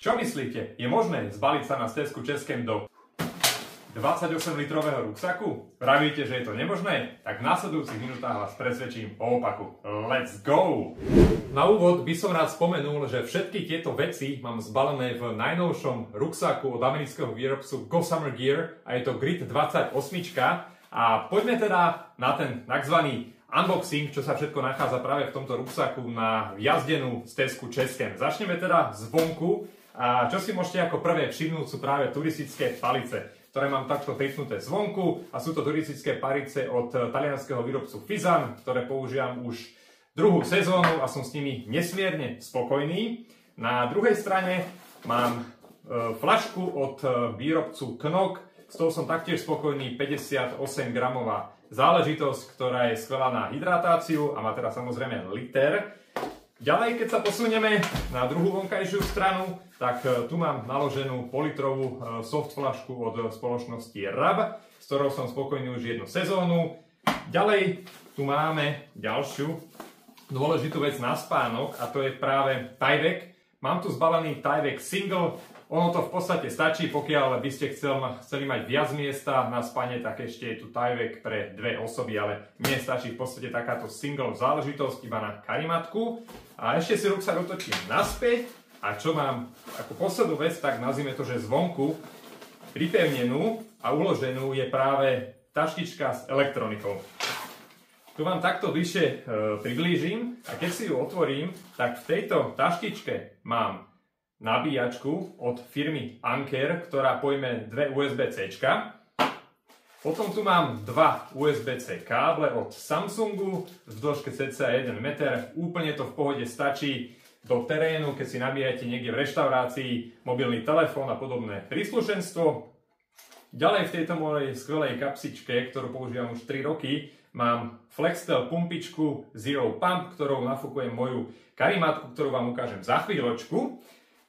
Čo myslíte? Je možné zbaliť sa na stezku Českem do 28-litrového ruksaku? Pravíte, že je to nemožné? Tak v následujúcich minútach vás presvedčím o opaku. Let's go! Na úvod by som rád spomenul, že všetky tieto veci mám zbalené v najnovšom ruksaku od amerického výrobcu Gossamer Gear a je to Grit 28. A poďme teda na ten tzv. Unboxing, čo sa všetko nachádza práve v tomto ruksaku na jazdenú stezku Českem. Začneme teda zvonku a čo si môžete ako prvé všimnúť sú práve turistické palice, ktoré mám takto pripnuté zvonku a sú to turistické palice od talianskeho výrobcu Fizan, ktoré používam už druhú sezónu a som s nimi nesmierne spokojný. Na druhej strane mám fľašku od výrobcu Knok, s tou som taktiež spokojný, 58 gramová záležitosť, ktorá je skvelá na hydratáciu a má teda samozrejme liter. Ďalej, keď sa posunieme na druhú vonkajšiu stranu, tak tu mám naloženú politrovú soft fľašku od spoločnosti RAB, s ktorou som spokojný už jednu sezónu. Ďalej, tu máme ďalšiu dôležitú vec na spánok a to je práve Tyvek. Mám tu zbalený Tyvek Single. Ono to v podstate stačí, pokiaľ by ste chceli mať viac miesta na spanie, tak ešte je tu Tyvek pre dve osoby, ale mne stačí v podstate takáto single záležitosť iba na karimatku. A ešte si ruksak otočím naspäť a čo mám ako poslednú vec, tak nazvime to, že zvonku pripevnenú a uloženú je práve taštička s elektronikou. Tu vám takto bližšie priblížim a keď si ju otvorím, tak v tejto taštičke mám nabíjačku od firmy Anker, ktorá pojme dve USB-C. Potom tu mám dva USB-C káble od Samsungu v dĺžke cca 1 meter. Úplne to v pohode stačí do terénu, keď si nabíjate niekde v reštaurácii mobilný telefón a podobné príslušenstvo. Ďalej v tejto mojej skvelej kapsičke, ktorú používam už 3 roky, mám Flextel pumpičku Zero Pump, ktorou nafúkujem moju karimatku, ktorú vám ukážem za chvíľočku.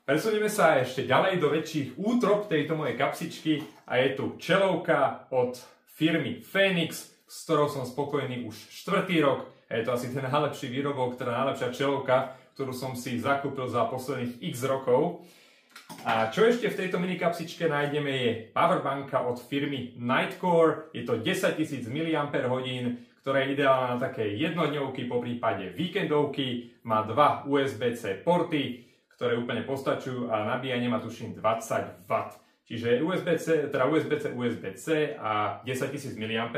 Presunieme sa ešte ďalej do väčších útrop tejto mojej kapsičky a je tu čelovka od firmy Phoenix, s ktorou som spokojný už 4. rok. Je to asi ten najlepší výrobok, teda najlepšia čelovka, ktorú som si zakúpil za posledných x rokov. A čo ešte v tejto mini kapsičke nájdeme je powerbanka od firmy Nightcore. Je to 10 000 mAh, ktorá je ideálna na také jednodňovky, po prípade víkendovky. Má dva USB-C porty, ktoré úplne postačujú a nabíjanie má tuším 20 W. Čiže USB-C a 10 000 mAh.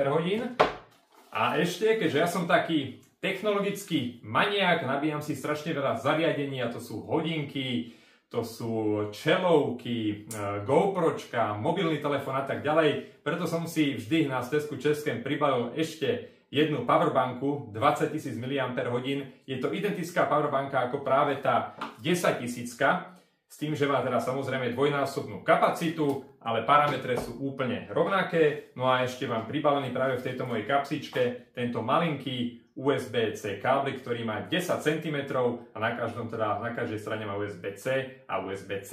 A ešte, keďže ja som taký technologický maniak, nabíjam si strašne veľa zariadení a to sú hodinky, to sú čelovky, GoPročka, mobilný telefón a tak ďalej. Preto som si vždy na stezku Českem pribalil ešte jednu powerbanku 20 000 mAh. Je to identická powerbanka ako práve tá 10 000, s tým, že má teda samozrejme dvojnásobnú kapacitu, ale parametre sú úplne rovnaké. No a ešte mám pribalený práve v tejto mojej kapsičke tento malinký USB-C káblik, ktorý má 10 cm a na každej strane má USB-C a USB-C.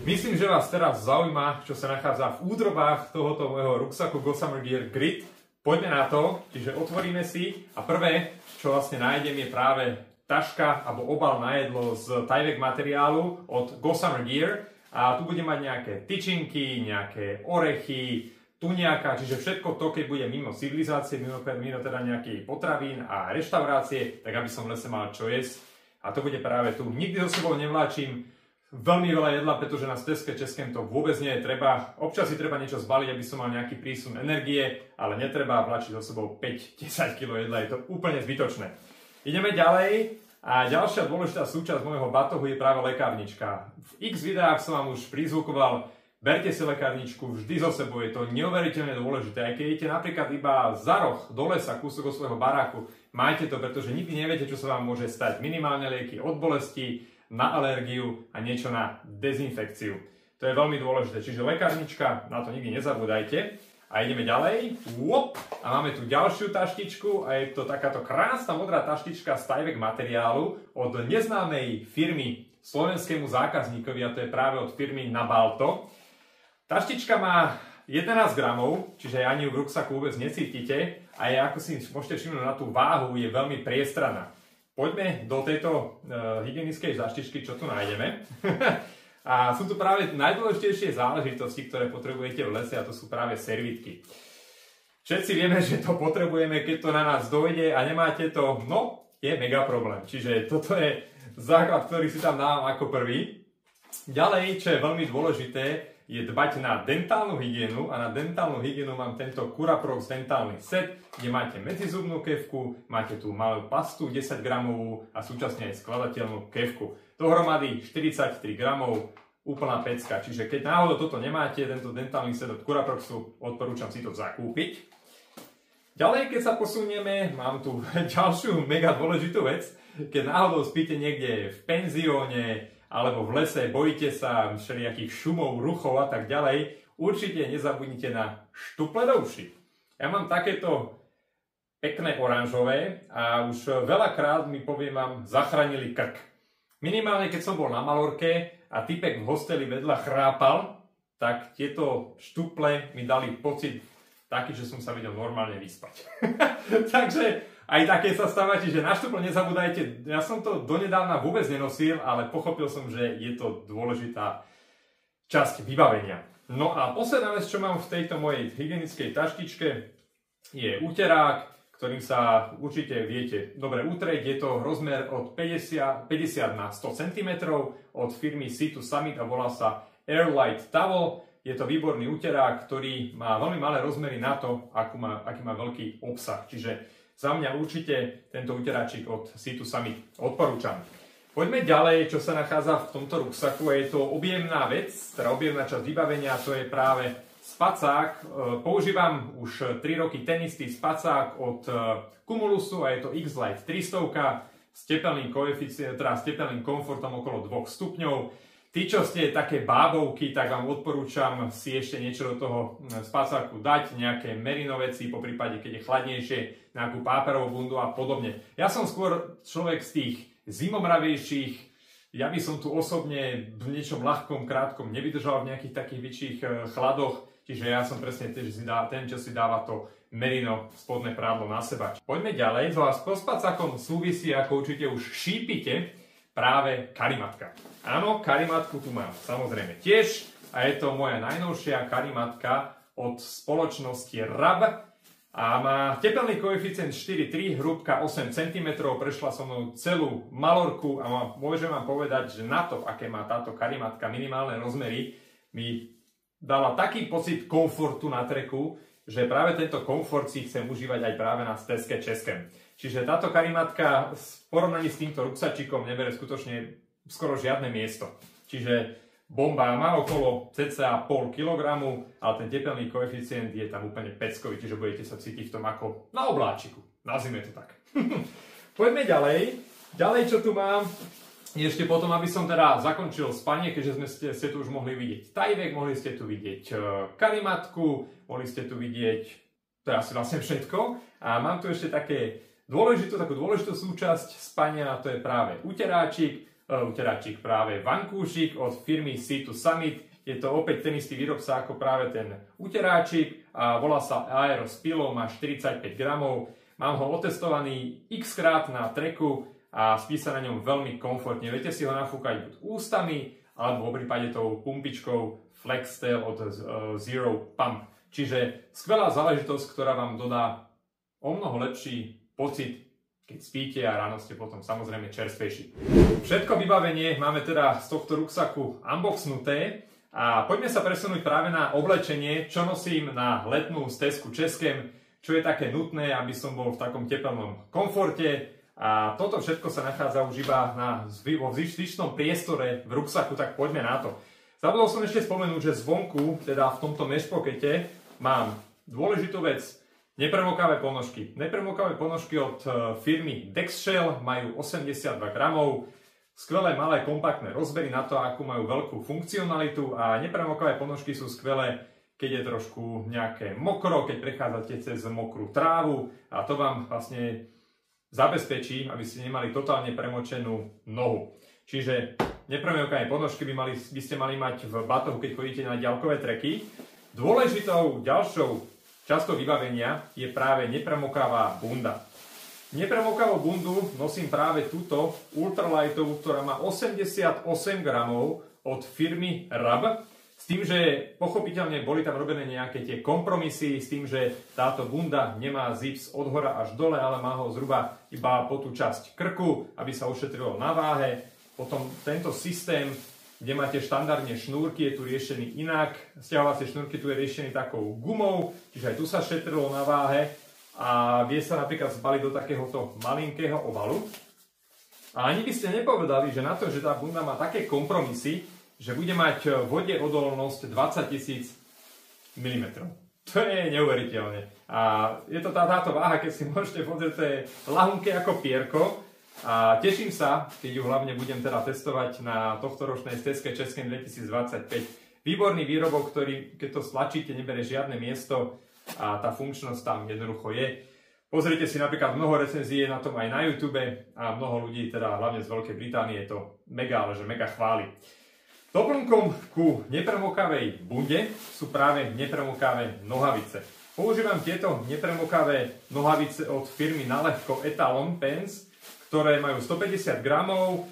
Myslím, že vás teraz zaujíma, čo sa nachádza v údrobách tohoto môjho ruksaku Gossamer Gear Grit. Poďme na to, čiže otvoríme si a prvé, čo vlastne nájdem, je práve taška alebo obal na jedlo z Tyvek materiálu od Gossamer Gear a tu bude mať nejaké tyčinky, nejaké orechy, tuniaka, čiže všetko to, keď bude mimo civilizácie, mimo teda nejakých potravín a reštaurácie, tak aby som v lese mal čo jesť. A to bude práve tu. Nikdy so sebou nevláčim veľmi veľa jedla, pretože na stezke Českem to vôbec nie je treba. Občas si treba niečo zbaliť, aby som mal nejaký prísun energie, ale netreba vláčiť so sebou 5-10 kg jedla, je to úplne zbytočné. Ideme ďalej a ďalšia dôležitá súčasť môjho batohu je práve lekárnička. V x videách som vám už prizvukoval, berte si lekárničku vždy so sebou, je to neuveriteľne dôležité. Aj keď idete napríklad iba za roh do lesa, kúsok od svojho baráku, majte to, pretože nikdy neviete, čo sa vám môže stať. Minimálne lieky od bolesti, na alergiu a niečo na dezinfekciu. To je veľmi dôležité, čiže lekárnička, na to nikdy nezabúdajte. A ideme ďalej. A máme tu ďalšiu taštičku a je to takáto krásna modrá taštička z Tyvek materiálu od neznámej firmy slovenskému zákazníkovi a to je práve od firmy Nabalto. Taštička má 11 gramov, čiže ani ju v ruksaku vôbec necítite a je, ako si môžete všimnúť na tú váhu, je veľmi priestranná. Poďme do tejto hygienickej taštičky, čo tu nájdeme. A sú tu práve najdôležitejšie záležitosti, ktoré potrebujete v lese, a to sú práve servítky. Všetci vieme, že to potrebujeme, keď to na nás dojde a nemáte to, no, je mega problém. Čiže toto je základ, ktorý si tam dávam ako prvý. Ďalej, čo je veľmi dôležité, je dbať na dentálnu hygienu, a na dentálnu hygienu mám tento Curaprox dentálny set, kde máte medzizubnú kefku, máte tu malú pastu 10 gramovú a súčasne aj skladateľnú kefku. Dohromady 43 gramov, úplná pecka. Čiže keď náhodou toto nemáte, tento dentálny set od Curaproxu, odporúčam si to zakúpiť. Ďalej, keď sa posunieme, mám tu ďalšiu mega dôležitú vec. Keď náhodou spíte niekde v penzióne alebo v lese, bojíte sa všelijakých šumov, ruchov a tak ďalej, určite nezabudnite na štuple do uši. Ja mám takéto pekné oranžové a už veľakrát mi, poviem vám, zachránili krk. Minimálne keď som bol na Malorke a typek v hosteli vedľa chrápal, tak tieto štuple mi dali pocit taký, že som sa vedel normálne vyspať. Takže aj také sa stávate, že na štuple nezabúdajte. Ja som to donedávna vôbec nenosil, ale pochopil som, že je to dôležitá časť vybavenia. No a posledná vec, čo mám v tejto mojej hygienickej taštičke, je úterák, ktorým sa určite viete dobre utrieť. Je to rozmer od 50 na 100 cm od firmy Sea2 Summit a volá sa Airlight Towel. Je to výborný uterák, ktorý má veľmi malé rozmery na to, aký má veľký obsah. Čiže za mňa určite tento uteráčik od Sea2 Summit odporúčam. Poďme ďalej, čo sa nachádza v tomto ruksaku. Je to objemná vec, teda objemná časť vybavenia, to je práve spacák. Používam už 3 roky ten istý spacák od Cumulusu a je to X-Lite 300 s tepelným koeficientom, teda s tepelným komfortom okolo 2 stupňov. Tí, čo ste také bábovky, tak vám odporúčam si ešte niečo do toho spacáku dať, nejaké merino veci, po prípade, keď je chladnejšie, nejakú páperovú bundu a podobne. Ja som skôr človek z tých zimomravejších, ja by som tu osobne v niečom ľahkom, krátkom nevydržal v nejakých takých väčších chladoch, čiže ja som presne ten, čo si dáva to merino spodné prádlo na seba. Poďme ďalej, so spacákom súvisí, ako určite už šípite, práve karimatka. Áno, karimatku tu mám samozrejme tiež a je to moja najnovšia karimatka od spoločnosti RAB a má tepelný koeficient 4,3, hrúbka 8 cm, prešla so mnou celú Malorku a môžem vám povedať, že na to, aké má táto karimatka minimálne rozmery, mi dala taký pocit komfortu na treku, že práve tento komfort si chcem užívať aj práve na stezke českém. Čiže táto karimatka v porovnaní s týmto ruksačikom nebere skutočne skoro žiadne miesto. Čiže bomba má okolo cca 0,5 kg, ale ten tepelný koeficient je tam úplne peckový, čiže budete sa cítiť v tom ako na obláčiku. Nazvime to tak. Poďme ďalej. Ďalej, čo tu mám, je ešte potom, aby som teda zakončil spanie, keďže ste tu už mohli vidieť tajvek, mohli ste tu vidieť karimatku, mohli ste tu vidieť, to je asi vlastne všetko. A mám tu ešte takú dôležitú súčasť spania, a to je práve uteráčik práve vankúšik od firmy Sea2 Summit. Je to opäť ten istý výrobca ako práve ten uteráčik a volá sa Aerospilo, má 45 gramov. Mám ho otestovaný x krát na treku a spí sa na ňom veľmi komfortne. Viete si ho nafúkať buď ústami, alebo v prípade tou pumpičkou Flextail od Zero Pump. Čiže skvelá záležitosť, ktorá vám dodá o mnoho lepší pocit, keď spíte a ráno ste potom samozrejme čerstvejší. Všetko vybavenie máme teda z tohto ruksaku unboxnuté a poďme sa presunúť práve na oblečenie, čo nosím na letnú stezku českém, čo je také nutné, aby som bol v takom tepelnom komforte. A toto všetko sa nachádza už iba vo zvyšnom priestore v ruksaku, tak poďme na to. Zabudol som ešte spomenúť, že zvonku, teda v tomto mesh pockete, mám dôležitú vec. Nepremokavé ponožky. Nepremokavé ponožky od firmy Dexshell majú 82 gramov, skvelé malé kompaktné rozbery na to, akú majú veľkú funkcionalitu a nepremokavé ponožky sú skvelé, keď je trošku nejaké mokro, keď prechádzate cez mokrú trávu a to vám vlastne zabezpečí, aby ste nemali totálne premočenú nohu. Čiže nepremokavé ponožky by ste mali mať v batohu, keď chodíte na ďalkové treky. Dôležitou ďalšou časťou vybavenia je práve nepremokavá bunda. Nepremokavú bundu nosím práve túto ultralightovú, ktorá má 88 gramov od firmy RAB. S tým, že pochopiteľne boli tam robené nejaké tie kompromisy s tým, že táto bunda nemá zips od hora až dole, ale má ho zhruba iba po tú časť krku, aby sa ušetrilo na váhe. Potom tento systém, kde máte štandardne šnúrky, je tu riešený inak. Sťahovacie šnúrky tu je riešený takou gumou, čiže aj tu sa šetrilo na váhe a vie sa napríklad zbaliť do takéhoto malinkého ovalu. A ani by ste nepovedali, že na to, že tá bunda má také kompromisy, že bude mať vode odolnosť 20 000 mm. To je neuveriteľné. A je to táto váha, keď si môžete pozrieť, to je ľahunké ako pierko. A teším sa, keď ju hlavne budem teda testovať na tohtoročnej stezke Českém 2025. Výborný výrobok, ktorý keď to stlačíte, nebere žiadne miesto a tá funkčnosť tam jednoducho je. Pozrite si napríklad mnoho recenzií na tom aj na YouTube a mnoho ľudí, teda hlavne z Veľkej Británie, to mega, ale že mega chváli. Doplnkom ku nepremokavej bunde sú práve nepremokavé nohavice. Používam tieto nepremokavé nohavice od firmy Naľahko Etalon Pants, ktoré majú 150 gramov.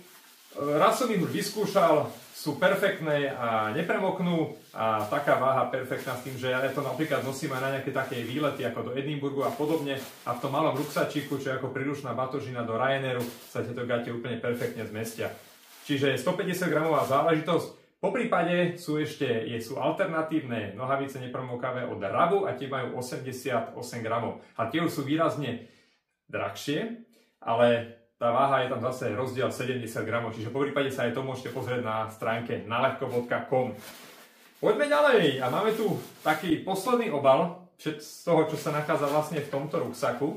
Raz som ich už vyskúšal, sú perfektné a nepremoknú a taká váha perfektná s tým, že ja to napríklad nosím aj na nejaké také výlety ako do Edinburgu a podobne a v tom malom ruksačíku, čo je ako príručná batožina do Ryanairu, sa tieto gate úplne perfektne zmestia. Čiže 150 gramová záležitosť. Poprípade sú alternatívne nohavice nepremokavé od RABu a tie majú 88 gramov. A tie už sú výrazne drahšie, ale tá váha je tam zase rozdiel 70 gramov, čiže poprípade sa aj to môžete pozrieť na stránke naľahko.com. Poďme ďalej a máme tu taký posledný obal z toho, čo sa nachádza vlastne v tomto ruksaku.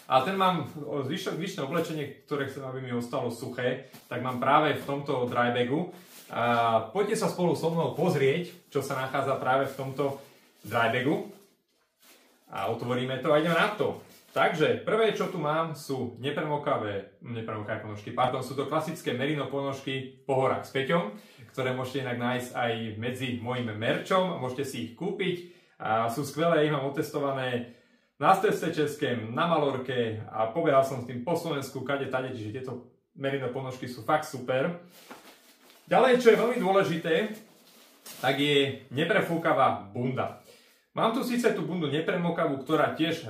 A ten mám zvyšné oblečenie, ktoré chcem, aby mi ostalo suché, tak mám práve v tomto drybagu. A poďte sa spolu so mnou pozrieť, čo sa nachádza práve v tomto drybagu. A otvoríme to a ideme na to. Takže prvé, čo tu mám, sú nepremokavé ponožky. Sú to klasické merino ponožky po horách s Peťom, ktoré môžete inak nájsť aj medzi mojim merčom. Môžete si ich kúpiť. A sú skvelé, ich mám otestované na stezce Českém, na Malorke a pobehal som s tým po Slovensku, kade tade, čiže tieto merino ponožky sú fakt super. Ďalej, čo je veľmi dôležité, tak je neprefúkavá bunda. Mám tu síce tú bundu nepremokavú, ktorá tiež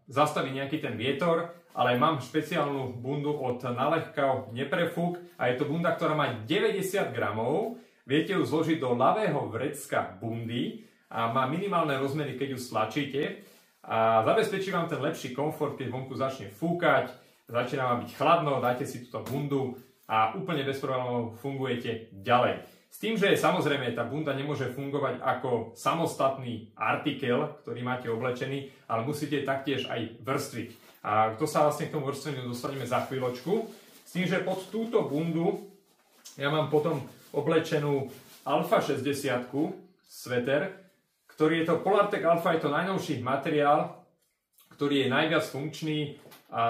zastaví nejaký ten vietor, ale mám špeciálnu bundu od Naľahko Neprefúk a je to bunda, ktorá má 90 gramov. Viete ju zložiť do ľavého vrecka bundy a má minimálne rozmery, keď ju stlačíte a zabezpečí vám ten lepší komfort, keď vonku začne fúkať, začína vám byť chladno, dajte si túto bundu a úplne bez problémov fungujete ďalej. S tým, že samozrejme tá bunda nemôže fungovať ako samostatný artikel, ktorý máte oblečený, ale musíte taktiež aj vrstviť. A to sa vlastne k tomu vrstveniu dostaneme za chvíľočku. S tým, že pod túto bundu ja mám potom oblečenú Alpha 60 sveter, ktorý je to Polartec Alpha, je to najnovší materiál, ktorý je najviac funkčný a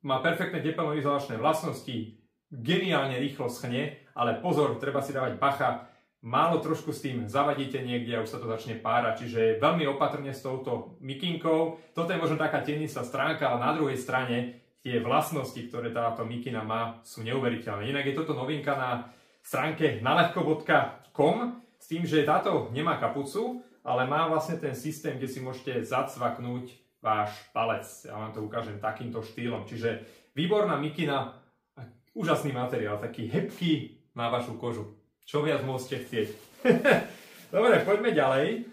má perfektné tepelnoizolačné vlastnosti, geniálne rýchlo schne, ale pozor, treba si dávať bacha, málo trošku s tým zavadíte niekde a už sa to začne párať, čiže veľmi opatrne s touto mikinkou. Toto je možno taká tenistá stránka, ale na druhej strane tie vlastnosti, ktoré táto mikina má, sú neuveriteľné. Inak je toto novinka na stránke naľahko.com, s tým, že táto nemá kapucu, ale má vlastne ten systém, kde si môžete zacvaknúť váš palec. Ja vám to ukážem takýmto štýlom. Čiže výborná mikina, úžasný materiál, taký hebký na vašu kožu. Čo viac môžete chcieť. Dobre, poďme ďalej.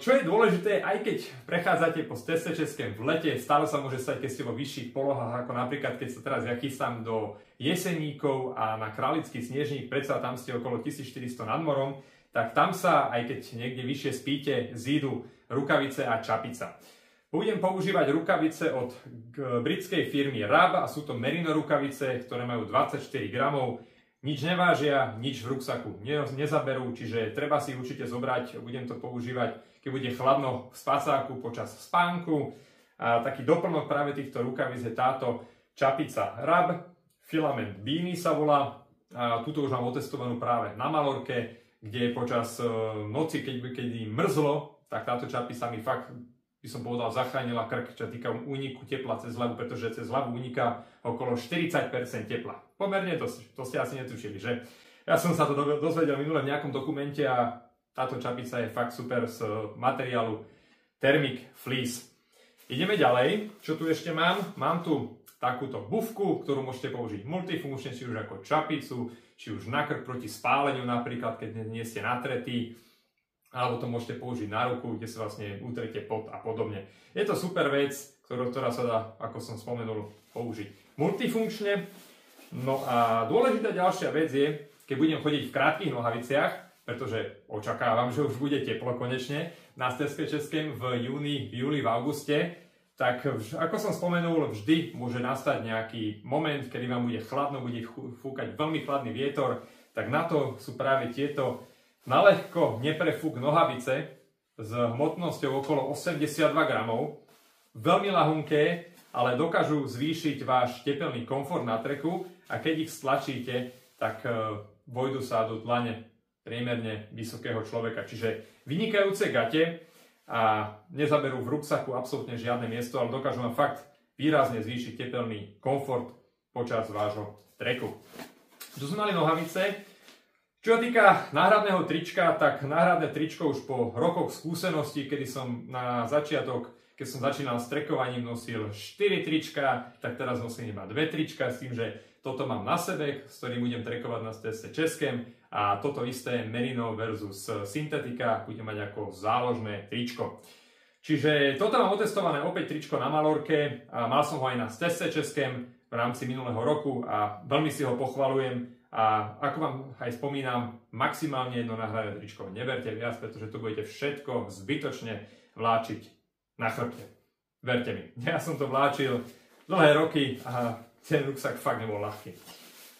Čo je dôležité, aj keď prechádzate po stezce Českém v lete, stále sa môže stať, keď ste vo vyšších polohách, ako napríklad, keď sa teraz ja chystám do Jeseníkov a na Králický Snežník, predsa tam ste okolo 1400 nad morom, tak tam sa, aj keď niekde vyššie spíte, zídu rukavice a čapica. Budem používať rukavice od britskej firmy RAB a sú to merino rukavice, ktoré majú 24 gramov. Nič nevážia, nič v ruksaku nezaberú, čiže treba si určite zobrať, budem to používať, keď bude chladno v spacáku počas spánku. A taký doplnok práve týchto rukavic je táto čapica RAB, Filament Beanie sa volá. A túto už mám otestovanú práve na Malorke, kde počas noci, keď mrzlo, tak táto čapica mi fakt, by som povedal, zachránila krk, čo týka úniku tepla cez hlavu, pretože cez hlavu uniká okolo 40% tepla. pomerne dosť, to ste asi netušili, že? Ja som sa to dozvedel minule v nejakom dokumente a táto čapica je fakt super z materiálu Thermic Fleece. Ideme ďalej, čo tu ešte mám? Mám tu takúto bufku, ktorú môžete použiť multifunkčne, či už ako čapicu, či už na krk proti spáleniu napríklad, keď nie ste natretí, alebo to môžete použiť na ruku, kde sa vlastne utrete pot a podobne. Je to super vec, ktorá sa dá, ako som spomenul, použiť multifunkčne. No a dôležitá ďalšia vec je, keď budem chodiť v krátkych nohaviciach, pretože očakávam, že už bude teplo konečne na Steske Českém v júni, v júli, v auguste, tak ako som spomenul, vždy môže nastať nejaký moment, kedy vám bude chladno, bude fúkať veľmi chladný vietor, tak na to sú práve tieto naľahko neprefúk nohavice s hmotnosťou okolo 82 gramov, veľmi ľahunké, ale dokážu zvýšiť váš tepelný komfort na treku a keď ich stlačíte, tak vojdu sa do dlane priemerne vysokého človeka. Čiže vynikajúce gate a nezaberú v ruksaku absolútne žiadne miesto, ale dokážu vám fakt výrazne zvýšiť tepelný komfort počas vášho treku. Tu sme mali nohavice. Čo sa týka náhradného trička, tak náhradné tričko už po rokoch skúseností, kedy som na začiatok, keď som začínal s trekovaním, nosil 4 trička, tak teraz nosím iba 2 trička s tým, že toto mám na sebe, s ktorým budem trekovať na Steske Českém a toto isté Merino versus syntetika budem mať ako záložné tričko. Čiže toto mám otestované opäť tričko na Malorke a mal som ho aj na Steske Českém v rámci minulého roku a veľmi si ho pochvalujem a ako vám aj spomínam, maximálne jedno náhradné tričko neberte viac, pretože tu budete všetko zbytočne vláčiť na chrbte. Verte mi, ja som to vláčil dlhé roky a ten ruksak fakt nebol ľahký.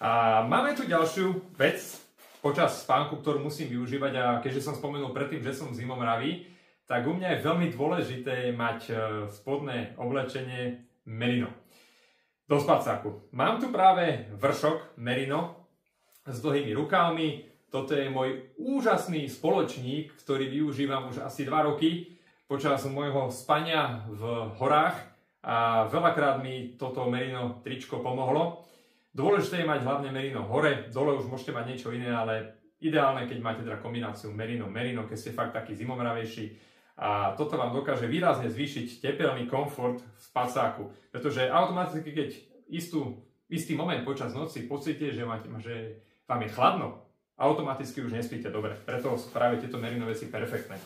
A máme tu ďalšiu vec počas spánku, ktorú musím využívať a keďže som spomenul predtým, že som zimomravý, tak u mňa je veľmi dôležité mať spodné oblečenie Merino. Do spacáku. Mám tu práve vršok Merino s dlhými rukávmi. Toto je môj úžasný spoločník, ktorý využívam už asi 2 roky počas môjho spania v horách. A veľakrát mi toto Merino tričko pomohlo. Dôležité je mať hlavne Merino hore, dole už môžete mať niečo iné, ale ideálne, keď máte teda kombináciu Merino, keď ste fakt taký zimomravejší. A toto vám dokáže výrazne zvýšiť tepelný komfort v spacáku, pretože automaticky, keď istý moment počas noci pocítite, že vám je chladno, automaticky už nespíte dobre. Preto sú práve tieto Merino veci perfektné.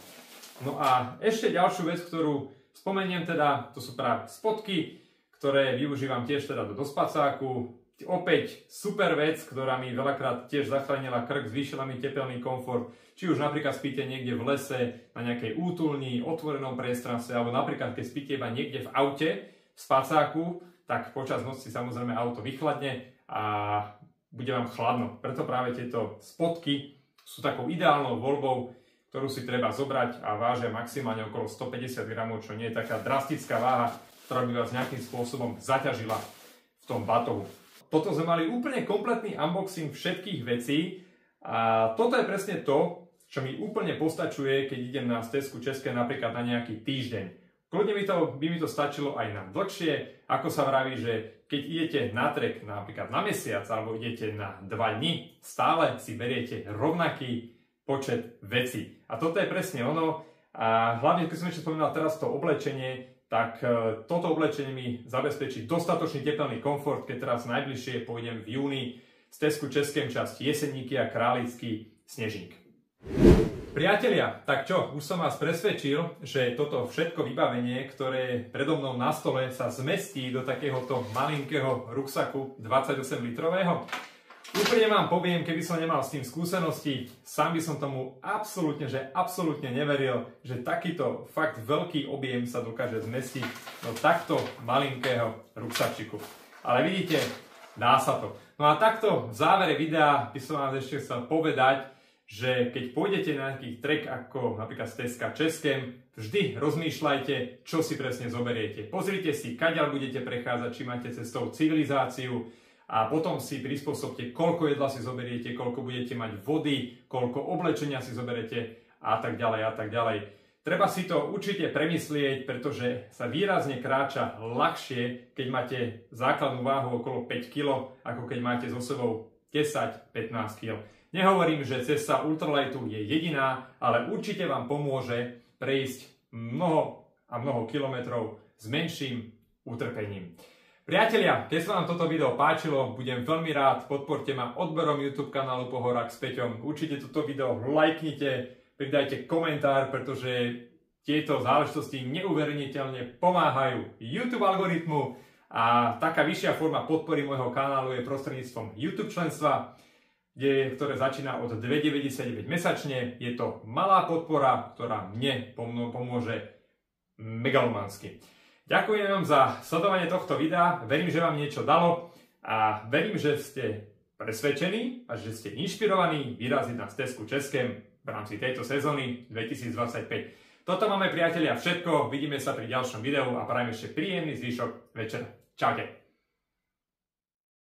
No a ešte ďalšiu vec, ktorú spomeniem teda, to sú práve spodky, ktoré využívam tiež teda do spacáku. Opäť super vec, ktorá mi veľakrát tiež zachránila krk, zvýšila mi tepelný komfort. Či už napríklad spíte niekde v lese, na nejakej útulni, otvorenom priestranstve, alebo napríklad keď spíte iba niekde v aute, v spacáku, tak počas noci samozrejme auto vychladne a bude vám chladno. Preto práve tieto spodky sú takou ideálnou voľbou, ktorú si treba zobrať a vážia maximálne okolo 150 gramov, čo nie je taká drastická váha, ktorá by vás nejakým spôsobom zaťažila v tom batohu. Toto sme mali úplne kompletný unboxing všetkých vecí a toto je presne to, čo mi úplne postačuje, keď idem na Stesku České napríklad na nejaký týždeň. Kľudne by mi to stačilo aj na dlhšie, ako sa vraví, že keď idete na trek napríklad na mesiac alebo idete na 2 dni, stále si beriete rovnaký počet vecí. A toto je presne ono. A hlavne, keď som ešte spomínal teraz to oblečenie, tak toto oblečenie mi zabezpečí dostatočný tepelný komfort, keď teraz najbližšie pôjdem v júni z Stesku Českém časť Jeseníky a Králický Snežník. Priatelia, tak čo, už som vás presvedčil, že toto všetko vybavenie, ktoré je predo mnou na stole, sa zmestí do takéhoto malinkého ruksaku 28 litrového. Úplne vám poviem, keby som nemal s tým skúsenosti, sám by som tomu absolútne neveril, že takýto fakt veľký objem sa dokáže zmestiť do takto malinkého ruksačiku. Ale vidíte, dá sa to. No a takto v závere videa by som vám ešte chcel povedať, že keď pôjdete na nejaký trek ako napríklad Steska Českém, vždy rozmýšľajte, čo si presne zoberiete. Pozrite si, kaďaľ budete prechádzať, či máte cestou civilizáciu, a potom si prispôsobte, koľko jedla si zoberiete, koľko budete mať vody, koľko oblečenia si zoberiete a tak ďalej a tak ďalej. Treba si to určite premyslieť, pretože sa výrazne kráča ľahšie, keď máte základnú váhu okolo 5 kg, ako keď máte so sebou 10-15 kg. Nehovorím, že cesta ultralightu je jediná, ale určite vám pomôže prejsť mnoho a mnoho kilometrov s menším utrpením. Priatelia, keď sa vám toto video páčilo, budem veľmi rád, podporte ma odberom YouTube kanálu Pohorák s Peťom. Určite toto video lajknite, pridajte komentár, pretože tieto záležitosti neuveriteľne pomáhajú YouTube algoritmu a taká vyššia forma podpory môjho kanálu je prostredníctvom YouTube členstva, ktoré začína od 2,99 mesačne. Je to malá podpora, ktorá mne pomôže megalománsky. Ďakujem vám za sledovanie tohto videa, verím, že vám niečo dalo a verím, že ste presvedčení a že ste inšpirovaní vyraziť na stezku Českém v rámci tejto sezóny 2025. Toto máme, priatelia, všetko, vidíme sa pri ďalšom videu a prajem ešte príjemný zvyšok večera. Čaute.